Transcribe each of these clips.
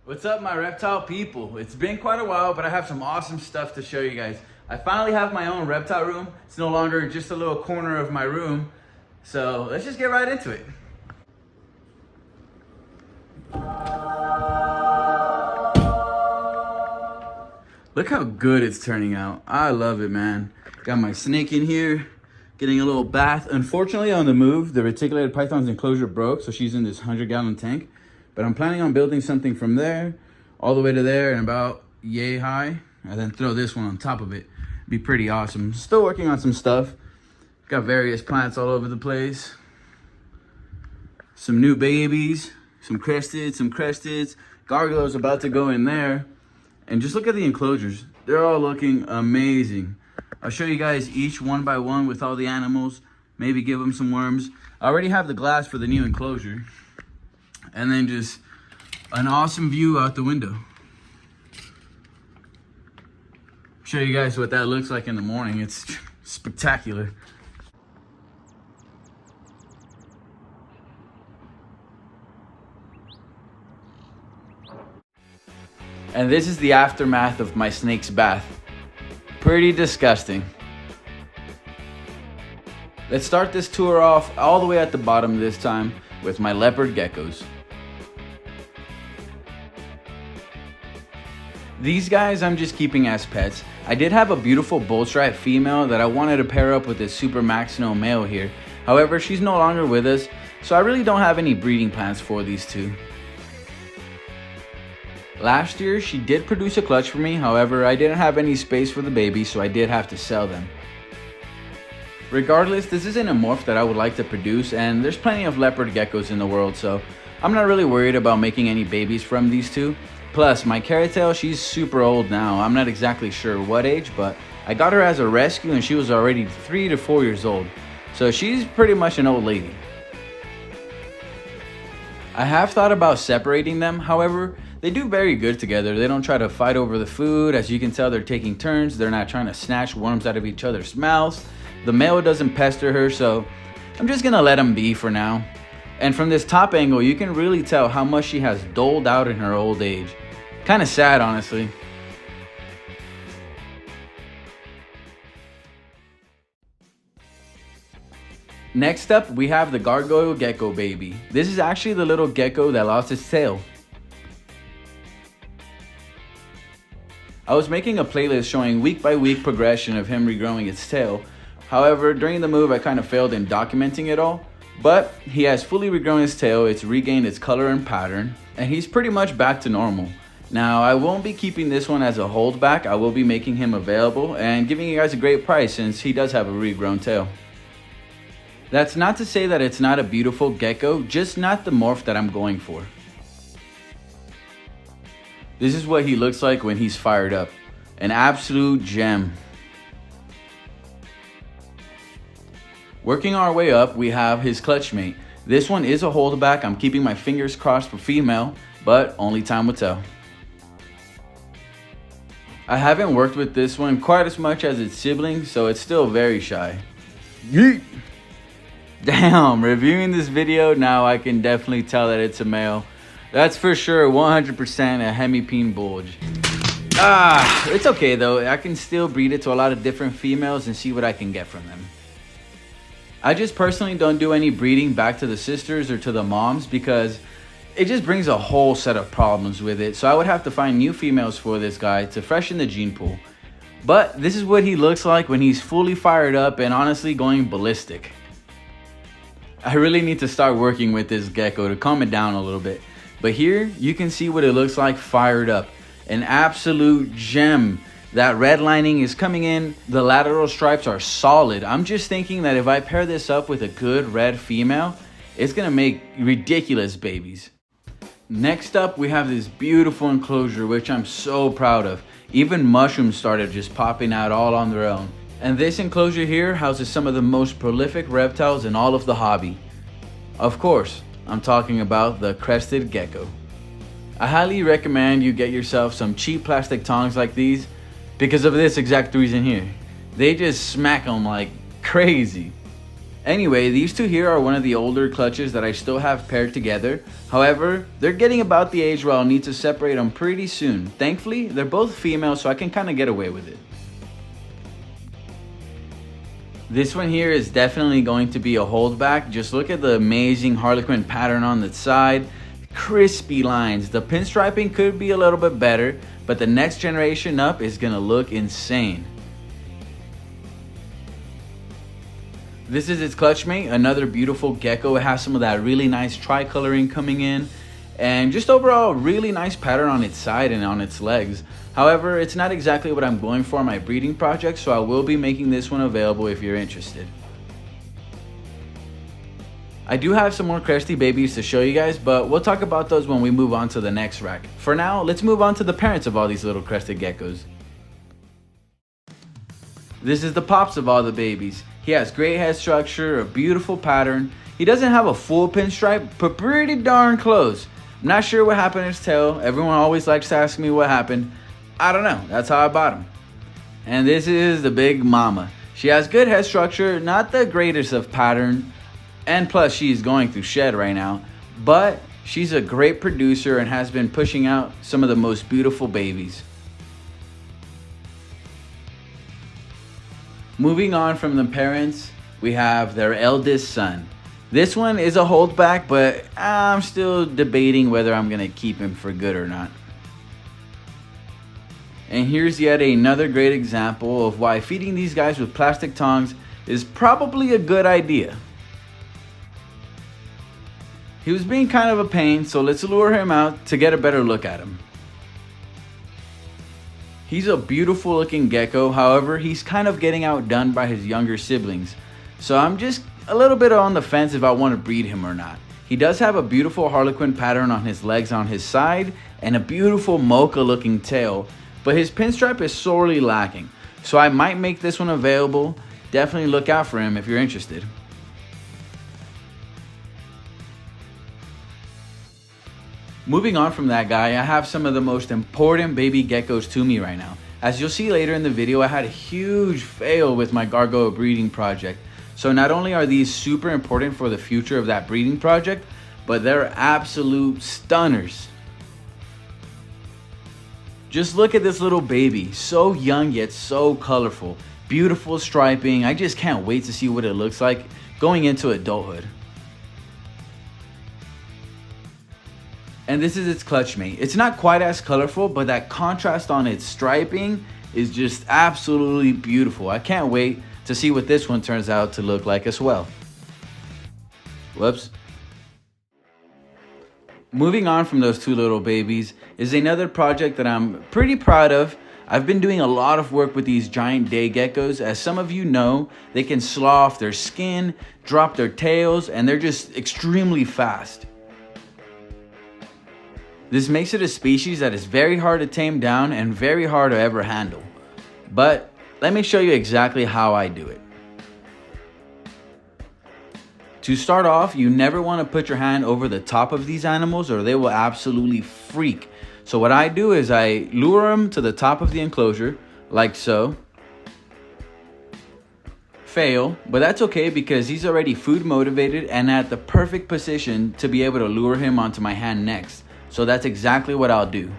What's up, my reptile people? It's been quite a while, but I have some awesome stuff to show you guys. I finally have my own reptile room. It's no longer just a little corner of my room. So let's just get right into it. Look how good it's turning out. I love it, man. Got my snake in here, getting a little bath. Unfortunately, on the move, the reticulated python's enclosure broke, so she's in this 100-gallon tank. But I'm planning on building something from there all the way to there and about yay high, and then throw this one on top of it. Be pretty awesome. Still working on some stuff. Got various plants all over the place. Some new babies, some cresteds. Gargo's about to go in there. And just look at the enclosures. They're all looking amazing. I'll show you guys each one by one with all the animals. Maybe give them some worms. I already have the glass for the new enclosure. And then just an awesome view out the window. Show you guys what that looks like in the morning. It's spectacular. And this is the aftermath of my snake's bath. Pretty disgusting. Let's start this tour off all the way at the bottom this time with my leopard geckos. These guys I'm just keeping as pets. I did have a beautiful bull stripe female that I wanted to pair up with this super maxino male here. However, she's no longer with us, so I really don't have any breeding plans for these two. Last year, she did produce a clutch for me. However, I didn't have any space for the baby, so I did have to sell them. Regardless, this isn't a morph that I would like to produce, and there's plenty of leopard geckos in the world, so I'm not really worried about making any babies from these two. Plus, my carrot tail, she's super old now. I'm not exactly sure what age, but I got her as a rescue and she was already 3 to 4 years old. So she's pretty much an old lady. I have thought about separating them, however, they do very good together. They don't try to fight over the food. As you can tell, they're taking turns. They're not trying to snatch worms out of each other's mouths. The male doesn't pester her, so I'm just gonna let them be for now. And from this top angle, you can really tell how much she has doled out in her old age. Kind of sad, honestly. Next up, we have the Gargo Gecko baby. This is actually the little gecko that lost its tail. I was making a playlist showing week by week progression of him regrowing its tail. However, during the move, I kind of failed in documenting it all. But he has fully regrown his tail, it's regained its color and pattern, and he's pretty much back to normal. Now, I won't be keeping this one as a holdback. I will be making him available and giving you guys a great price since he does have a regrown tail. That's not to say that it's not a beautiful gecko, just not the morph that I'm going for. This is what he looks like when he's fired up. An absolute gem. Working our way up, we have his clutch mate. This one is a holdback. I'm keeping my fingers crossed for female, but only time will tell. I haven't worked with this one quite as much as its siblings, so it's still very shy. Yeet! Damn, reviewing this video, now I can definitely tell that it's a male. That's for sure 100% a hemipene bulge. It's okay though. I can still breed it to a lot of different females and see what I can get from them. I just personally don't do any breeding back to the sisters or to the moms because it just brings a whole set of problems with it. So I would have to find new females for this guy to freshen the gene pool. But this is what he looks like when he's fully fired up and honestly going ballistic. I really need to start working with this gecko to calm it down a little bit. But here you can see what it looks like fired up. An absolute gem. That red lining is coming in. The lateral stripes are solid. I'm just thinking that if I pair this up with a good red female, it's gonna make ridiculous babies. Next up, we have this beautiful enclosure, which I'm so proud of. Even mushrooms started just popping out all on their own. And this enclosure here houses some of the most prolific reptiles in all of the hobby. Of course, I'm talking about the Crested Gecko. I highly recommend you get yourself some cheap plastic tongs like these because of this exact reason here. They just smack them like crazy. Anyway, these two here are one of the older clutches that I still have paired together. However, they're getting about the age where I'll need to separate them pretty soon. Thankfully, they're both female, so I can kind of get away with it. This one here is definitely going to be a holdback. Just look at the amazing harlequin pattern on the side. Crispy lines. The pinstriping could be a little bit better, but the next generation up is gonna look insane. This is its clutch mate, another beautiful gecko. It has some of that really nice tri-coloring coming in, and just overall really nice pattern on its side and on its legs. However, it's not exactly what I'm going for in my breeding project, so I will be making this one available if you're interested. I do have some more cresty babies to show you guys, but we'll talk about those when we move on to the next rack. For now, let's move on to the parents of all these little crested geckos. This is the pops of all the babies. He has great head structure, a beautiful pattern. He doesn't have a full pinstripe, but pretty darn close. I'm not sure what happened to his tail. Everyone always likes to ask me what happened. I don't know, that's how I bought him. And this is the big mama. She has good head structure, not the greatest of pattern, and plus she's going through shed right now, but she's a great producer and has been pushing out some of the most beautiful babies. Moving on from the parents, we have their eldest son. This one is a holdback, but I'm still debating whether I'm gonna keep him for good or not. And here's yet another great example of why feeding these guys with plastic tongs is probably a good idea. He was being kind of a pain, so let's lure him out to get a better look at him. He's a beautiful looking gecko, however, he's kind of getting outdone by his younger siblings. So I'm just a little bit on the fence if I want to breed him or not. He does have a beautiful harlequin pattern on his legs on his side and a beautiful mocha looking tail, but his pinstripe is sorely lacking. So I might make this one available. Definitely look out for him if you're interested. Moving on from that guy, I have some of the most important baby geckos to me right now. As you'll see later in the video, I had a huge fail with my Gargo breeding project. So not only are these super important for the future of that breeding project, but they're absolute stunners. Just look at this little baby, so young yet so colorful. Beautiful striping, I just can't wait to see what it looks like going into adulthood. And this is its clutch mate. It's not quite as colorful, but that contrast on its striping is just absolutely beautiful. I can't wait to see what this one turns out to look like as well. Whoops. Moving on from those two little babies is another project that I'm pretty proud of. I've been doing a lot of work with these giant day geckos. As some of you know, they can slough their skin, drop their tails, and they're just extremely fast. This makes it a species that is very hard to tame down and very hard to ever handle. But let me show you exactly how I do it. To start off, you never want to put your hand over the top of these animals or they will absolutely freak. So what I do is I lure them to the top of the enclosure, like so. Fail, but that's okay because he's already food motivated and at the perfect position to be able to lure him onto my hand next. So that's exactly what I'll do.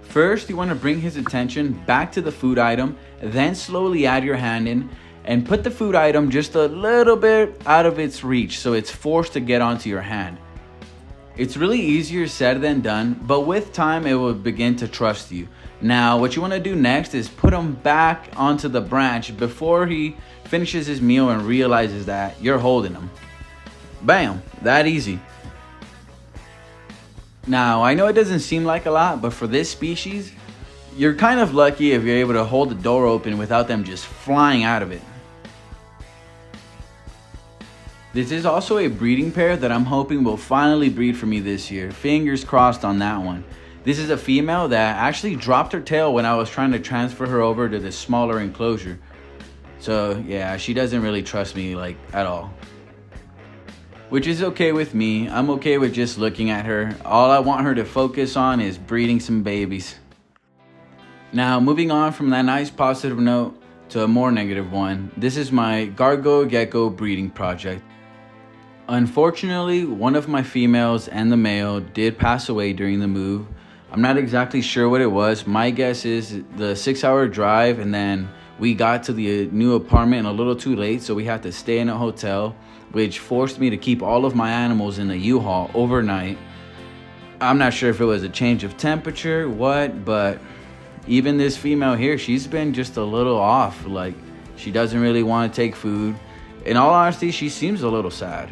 First, you want to bring his attention back to the food item, then slowly add your hand in and put the food item just a little bit out of its reach so it's forced to get onto your hand. It's really easier said than done, but with time it will begin to trust you. Now, what you want to do next is put him back onto the branch before he finishes his meal and realizes that you're holding him. Bam, that easy. Now, I know it doesn't seem like a lot, but for this species, you're kind of lucky if you're able to hold the door open without them just flying out of it. This is also a breeding pair that I'm hoping will finally breed for me this year. Fingers crossed on that one. This is a female that actually dropped her tail when I was trying to transfer her over to this smaller enclosure. So yeah, she doesn't really trust me like at all. Which is okay with me. I'm okay with just looking at her. All I want her to focus on is breeding some babies. Now, moving on from that nice positive note, to a more negative one. This is my Gargo Gecko breeding project. Unfortunately, one of my females and the male did pass away during the move. I'm not exactly sure what it was. My guess is the 6-hour drive, and then we got to the new apartment a little too late, so we had to stay in a hotel, which forced me to keep all of my animals in the U-Haul overnight. I'm not sure if it was a change of temperature, but even this female here, she's been just a little off. Like, she doesn't really want to take food. In all honesty, she seems a little sad.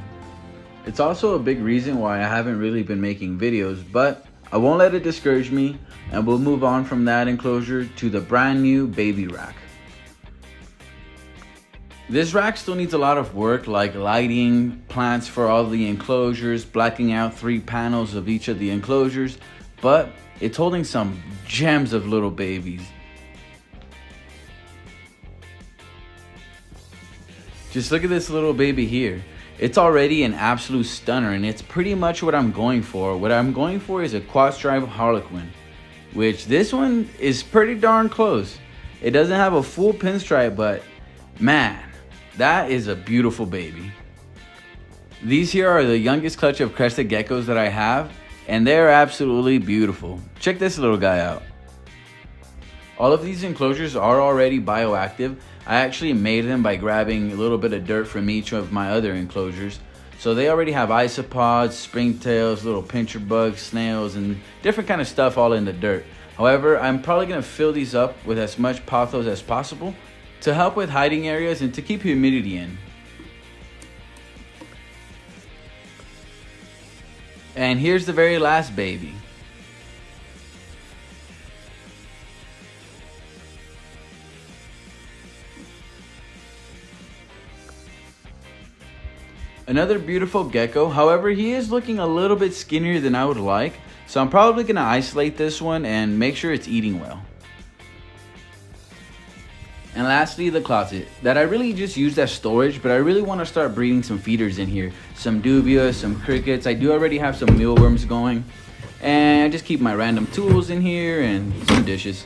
It's also a big reason why I haven't really been making videos, but I won't let it discourage me, and we'll move on from that enclosure to the brand new baby rack. This rack still needs a lot of work, like lighting, plants for all the enclosures, blacking out 3 panels of each of the enclosures, but it's holding some gems of little babies. Just look at this little baby here. It's already an absolute stunner, and it's pretty much what I'm going for. What I'm going for is a quad stripe harlequin, which this one is pretty darn close. It doesn't have a full pinstripe, but man, that is a beautiful baby. These here are the youngest clutch of Crested Geckos that I have, and they're absolutely beautiful. Check this little guy out. All of these enclosures are already bioactive. I actually made them by grabbing a little bit of dirt from each of my other enclosures. So they already have isopods, springtails, little pincher bugs, snails, and different kind of stuff all in the dirt. However, I'm probably gonna fill these up with as much pothos as possible to help with hiding areas and to keep humidity in. And here's the very last baby. Another beautiful gecko. However, he is looking a little bit skinnier than I would like, so I'm probably gonna isolate this one and make sure it's eating well. And lastly, the closet that I really just used as storage, but I really want to start breeding some feeders in here. Some dubia, some crickets. I do already have some mealworms going, and I just keep my random tools in here and some dishes.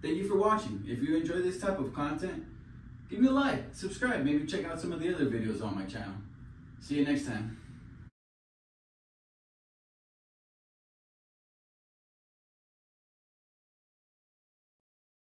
Thank you for watching. If you enjoy this type of content, give me a like, subscribe, maybe check out some of the other videos on my channel. See you next time.